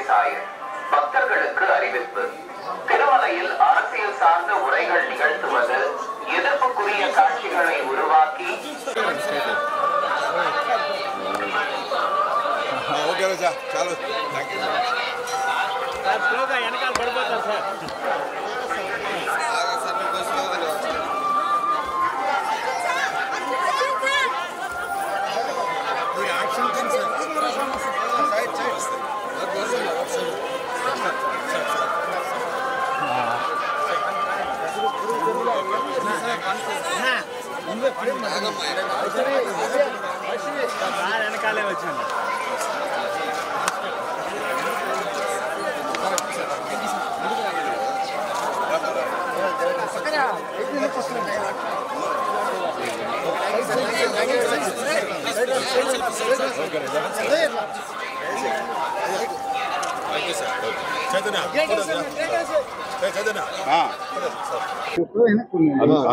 சாயர் பக்தர்களுக்கு அறிவிப்பு. திருமலையில் அரசியல் சார்ந்த உரைகள் நிகழ்த்துவது, எதிர்ப்புக்குரிய காட்சிகளை உருவாக்கி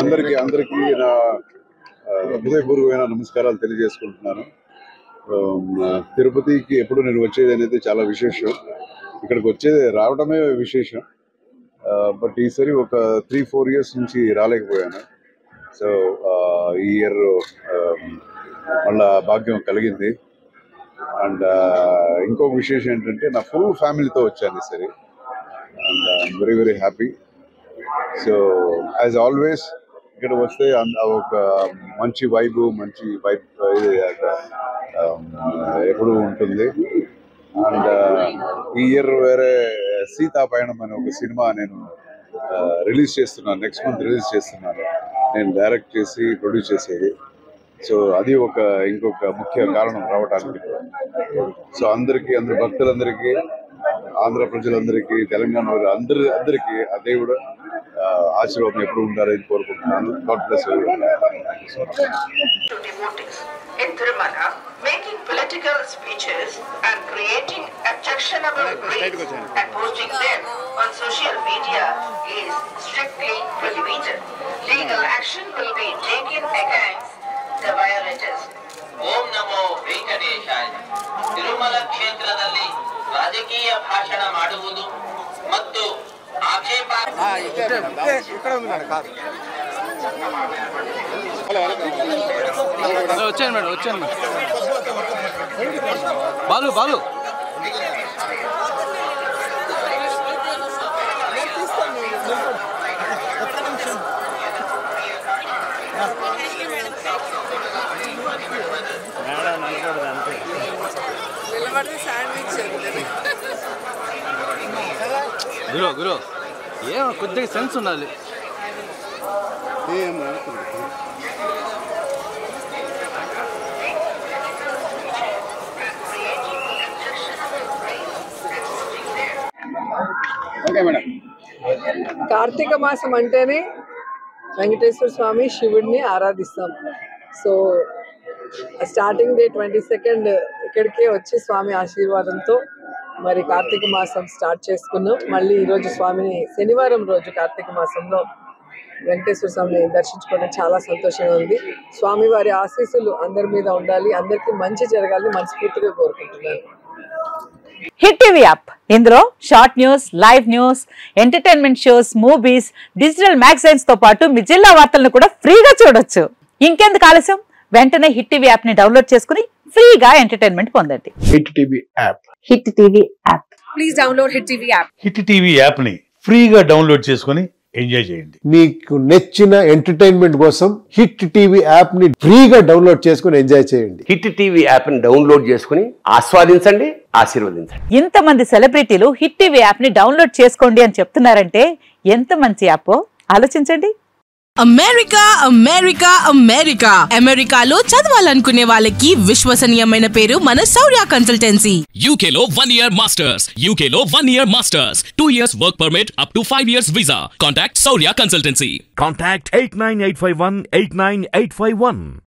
అందరికీ నా హృదయపూర్వకమైన నమస్కారాలు తెలియజేసుకుంటున్నాను. తిరుపతికి ఎప్పుడు నేను వచ్చేది అనేది చాలా విశేషం. ఇక్కడికి వచ్చేది రావడమే విశేషం. బట్ ఈసారి ఒక 3-4 years నుంచి రాలేకపోయాను. సో ఈ ఇయర్ మళ్ళా భాగ్యం కలిగింది. అండ్ ఇంకొక విశేషం ఏంటంటే నా ఫుల్ ఫ్యామిలీతో వచ్చాను ఈసారి. And I'm very very happy. So as always ఇక్కడ వస్తే ఒక మంచి వైబ్ ఎప్పుడు ఉంటుంది. అండ్ ఈ ఇయర్ వేరే సీతాపయణం అనే ఒక సినిమా నేను రిలీజ్ చేస్తున్నాను. నెక్స్ట్ మంత్ రిలీజ్ చేస్తున్నాను. నేను డైరెక్ట్ చేసి ప్రొడ్యూస్ చేసేది. సో అది ఇంకొక ముఖ్య కారణం రావడానికి. సో అందరికీ, అందరి భక్తులందరికీ, ఆంధ్ర ప్రజలందరికీ, తెలంగాణ అందరికీ ఆ దేవుడు ఆశీర్వాదం ఎప్పుడు ఉండాలని కోరుకుంటున్నాను. God bless everyone. in Tirumala, making political speeches and creating objectionable reels and posting them on social media is strictly prohibited. Legal action will be taken against the violators. Om Namo Venkateshaya. Tirumala ಕ್ಷೇತ್ರದಲ್ಲಿ ರಾಜಕೀಯ ಭಾಷಣ ಮಾಡುವುದು ಮತ್ತು ಆಕ್ಷೇಪ వచ్చాను madam. Balu గురు ఏమో కొద్దిగా sense ఉండాలి. కార్తీక మాసం అంటేనే వెంకటేశ్వర స్వామి శివుడిని ఆరాధిస్తాం. సో స్టార్టింగ్ డే 22nd ఇక్కడికే వచ్చి స్వామి ఆశీర్వాదంతో మరి కార్తీక మాసం స్టార్ట్ చేసుకున్నాం. మళ్ళీ ఈరోజు స్వామిని శనివారం రోజు కార్తీక మాసంలో వెంకటేశ్వర స్వామిని దర్శించుకోవడం చాలా సంతోషంగా ఉంది. స్వామివారి ఆశీస్సులు అందరి మీద ఉండాలి, అందరికీ మంచి జరగాలని మనస్ఫూర్తిగా కోరుకుంటున్నాను. హిట్ టీవీ యాప్, ఇందులో short news, live news, entertainment shows, movies, digital magazines తో పాటు మీ జిల్లా వార్తలను కూడా ఫ్రీగా చూడొచ్చు. ఇంకెందుకు ఆలస్యం, వెంటనే హిట్ టీవీ యాప్ ని డౌన్లోడ్ చేసుకుని ఫ్రీగా ఎంటర్టైన్మెంట్ పొందండి. Hit TV app. Hit TV app. Please download hit TV app. Hit TV app ని ఫ్రీగా డౌన్లోడ్ చేసుకుని ఎంజాయ్ చేయండి. మీకు నచ్చిన ఎంటర్టైన్మెంట్ కోసం హిట్ టీవీ యాప్ ని ఫ్రీగా డౌన్లోడ్ చేసుకుని ఎంజాయ్ చేయండి. హిట్ టీవీ యాప్ ని డౌన్లోడ్ చేసుకుని ఆస్వాదించండి, ఆశీర్వదించండి. ఇంతమంది సెలబ్రిటీలు హిట్ టీవీ యాప్ ని డౌన్లోడ్ చేసుకోండి అని చెప్తున్నారంటే ఎంత మంచి యాప్ ఆలోచించండి. అమెరికాలో చదవాలనుకునే వాళ్ళకి విశ్వసనీయమైన పేరు మన శౌర్య కన్సల్టెన్సీ. యూకేలో 1 year masters, 2 years work permit up to 5 years visa. Contact Shaurya consultancy. Contact 89851 89851.